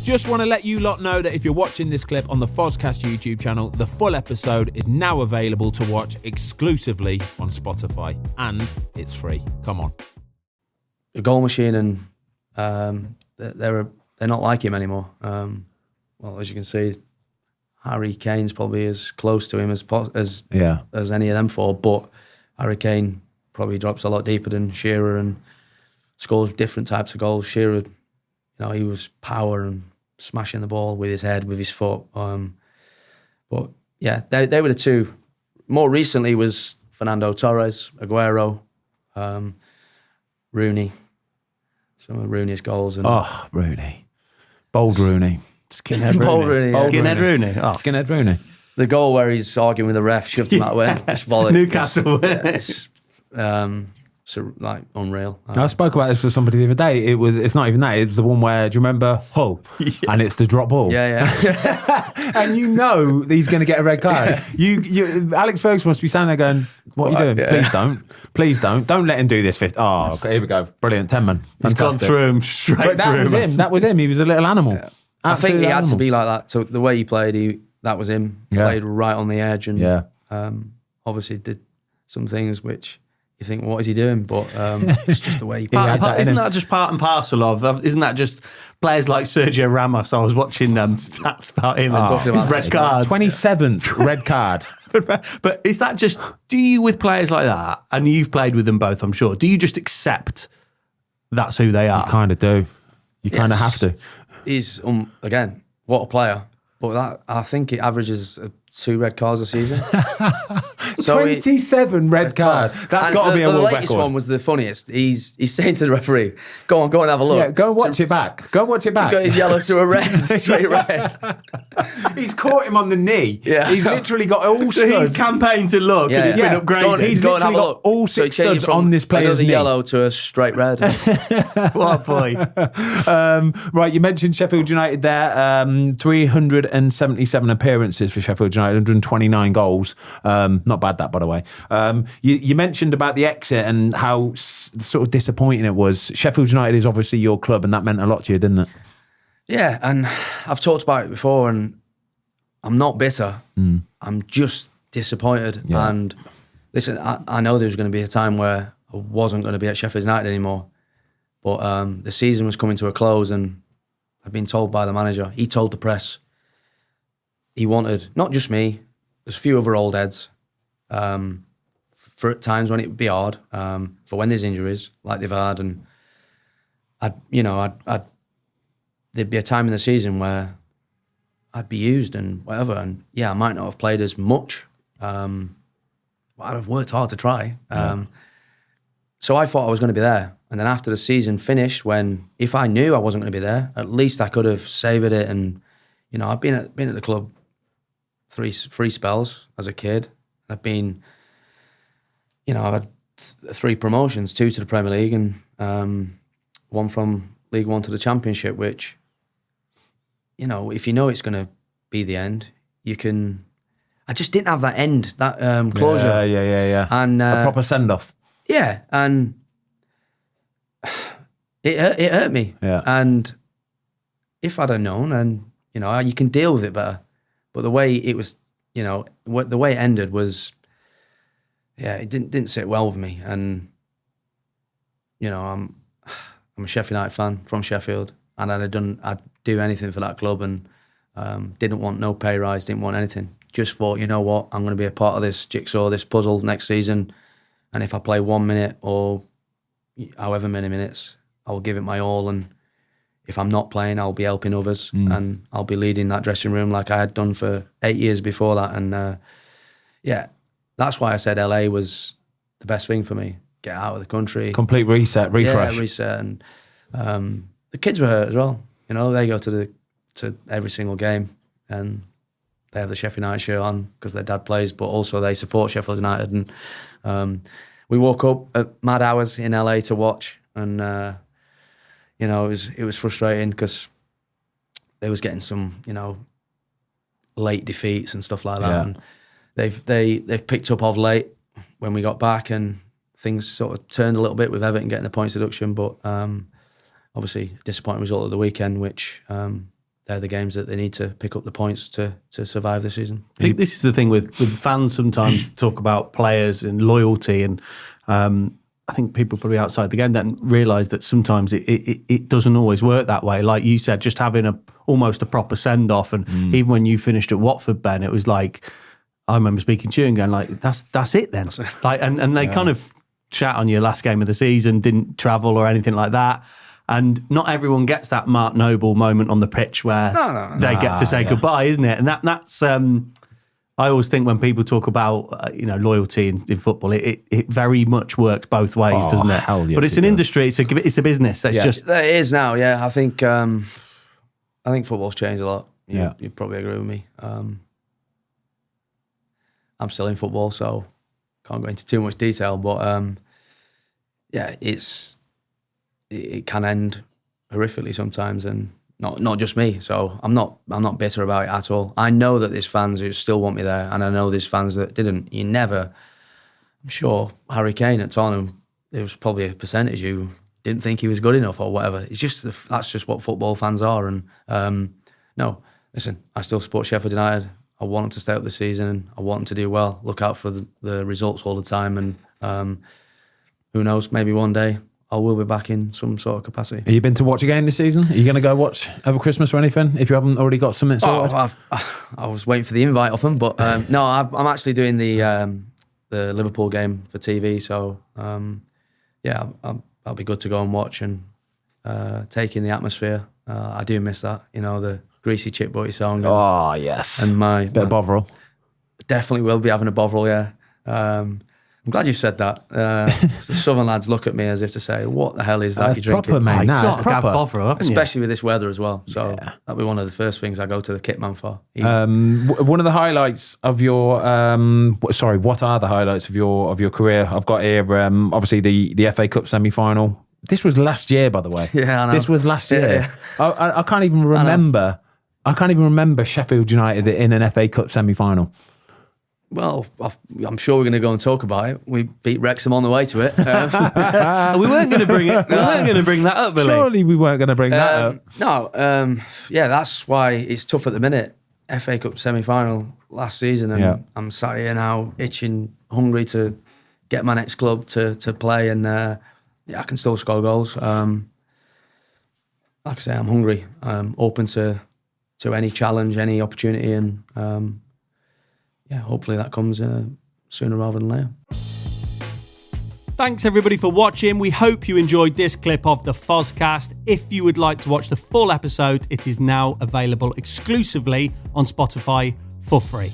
Just want to let you lot know that if you're watching this clip on the Fozcast YouTube channel, the full episode is now available to watch exclusively on Spotify, and it's free. Come on. A goal machine, and they're not like him anymore. Well, as you can see, Harry Kane's probably as close to him as any of them four, but Harry Kane probably drops a lot deeper than Shearer and scores different types of goals. Shearer, he was power and smashing the ball with his head, with his foot. But yeah, they were the two. More recently was Fernando Torres, Aguero, Rooney. Some of Rooney's goals. Rooney. Bold Rooney. Skinhead Rooney. Bold Rooney. Yeah. Skinhead Rooney. Oh. Skinhead Rooney. The goal where he's arguing with the ref, shoved him that way. Just volley. Newcastle. It's like unreal. I spoke about this with somebody the other day. It's not even that. It's the one where, do you remember Hull? Yeah. And it's the drop ball. Yeah. And that he's going to get a red card. You Alex Ferguson must be standing there going, what are you doing? Yeah. Please don't. Don't let him do this. Oh, okay, here we go. Brilliant. 10 man. He's gone through him straight through him. That was him. He was a little animal. Yeah. I think he had to be like that. So the way he played, that was him. He played right on the edge, and obviously did some things which you think, what is he doing? But it's just the way he played. Isn't that just part and parcel of? Isn't that just players like Sergio Ramos? I was watching stats about him. His red cards. 27th red card. But is that just? Do you, with players like that, and you've played with them both, I'm sure. Do you just accept that's who they are? You kind of do. You kind of have to. He's again, what a player. But I think it averages 2 red cards a season. So 27 red cards. That's got to be a world record. The latest one was the funniest. He's saying to the referee, go on and have a look. Yeah, go and watch it back. He got his yellow to a red, straight red. He's caught him on the knee. Yeah. He's literally got all studs. He's campaigned to look, and it's been upgraded. He's literally got all 6 studs on this player's knee. Yellow to a straight red. What a boy. Right, you mentioned Sheffield United there. 377 appearances for Sheffield United, 129 goals. Not bad, that, by the way. You mentioned about the exit and how sort of disappointing it was. Sheffield United is obviously your club, and that meant a lot to you, didn't it? Yeah, and I've talked about it before, and I'm not bitter. I'm just disappointed. Yeah. And listen, I know there was going to be a time where I wasn't going to be at Sheffield United anymore, but the season was coming to a close, and I've been told by the manager, he told the press, he wanted, not just me, there's a few other old heads, for times when it would be hard, for when there's injuries like they've had, and there'd be a time in the season where I'd be used and whatever, and I might not have played as much, but I'd have worked hard to try. So I thought I was going to be there, and then after the season finished, if I knew I wasn't going to be there, at least I could have savoured it. And I've been at the club three spells as a kid. I've been, I've had 3 promotions, 2 to the Premier League, and 1 from League One to the Championship, which, if you know it's going to be the end, you can. I just didn't have that end, that closure. Yeah. And a proper send off. Yeah, and it hurt me. Yeah. And if I'd have known, and you can deal with it better. But the way it was, the way it ended was, it didn't sit well with me. And I'm a Sheffield United fan from Sheffield, and I'd do anything for that club, and didn't want no pay rise, didn't want anything. Just thought, you know what, I'm going to be a part of this jigsaw, this puzzle next season, and if I play 1 minute or however many minutes, I'll give it my all, and if I'm not playing, I'll be helping others, and I'll be leading that dressing room like I had done for 8 years before that. And that's why I said LA was the best thing for me. Get out of the country. Complete reset, refresh. Yeah, reset. And the kids were hurt as well. They go to every single game, and they have the Sheffield United shirt on because their dad plays, but also they support Sheffield United. And we woke up at mad hours in LA to watch, and it was frustrating because they was getting some late defeats and stuff like that. Yeah. And they've picked up of late when we got back, and things sort of turned a little bit with Everton getting the points deduction, but obviously disappointing result of the weekend, which they're the games that they need to pick up the points to survive the season. I think this is the thing with fans sometimes talk about players and loyalty, and I think people probably outside the game don't realise that sometimes it doesn't always work that way. Like you said, just having almost a proper send off, and even when you finished at Watford, Ben, it was like I remember speaking to you and going like, "That's it then." Like, and they kind of chat on your last game of the season, didn't travel or anything like that. And not everyone gets that Mark Noble moment on the pitch where they get to say goodbye, isn't it? And that's I always think when people talk about loyalty in football, it very much works both ways, doesn't it? Hell yes, but it's an industry, it's a business. That's just it is now. Yeah, I think football's changed a lot. You probably agree with me. I'm still in football, so can't go into too much detail. But it can end horrifically sometimes, and not just me. So I'm not bitter about it at all. I know that there's fans who still want me there, and I know there's fans that didn't. I'm sure Harry Kane at Tottenham, there was probably a percentage who didn't think he was good enough or whatever. It's just that's just what football fans are. And no, listen, I still support Sheffield United. I want them to stay up this season, and I want them to do well. Look out for the results all the time, and who knows, maybe one day I will be back in some sort of capacity. Have you been to watch a game this season? Are you going to go watch over Christmas or anything if you haven't already got something sorted? I was waiting for the invite off them, but no, I'm actually doing the Liverpool game for TV. So I'll be good to go and watch and take in the atmosphere. I do miss that, the Greasy Chip Butty song. Oh yes, and bit of Bovril. Definitely will be having a Bovril. Yeah. I'm glad you said that. The Southern lads look at me as if to say, "What the hell is that you're drinking?" Proper, mate. It's proper. Bovril, especially with this weather as well. So that'll be one of the first things I go to the kit man for. One of the highlights of your what are the highlights of your career? I've got here obviously the FA Cup semi-final. This was last year, by the way. Yeah, I know. This was last year. Yeah. I can't even remember. I can't even remember Sheffield United in an FA Cup semi-final. Well, I'm sure we're going to go and talk about it. We beat Wrexham on the way to it. We weren't going to bring it. We weren't going to bring that up, Billy. Surely we weren't going to bring that up. No, that's why it's tough at the minute. FA Cup semi-final last season, and I'm sat here now itching, hungry to get my next club to play, and I can still score goals. Like I say, I'm hungry. I'm open to any challenge, any opportunity, and hopefully that comes sooner rather than later. Thanks everybody for watching. We hope you enjoyed this clip of the Fozcast. If you would like to watch the full episode, it is now available exclusively on Spotify for free.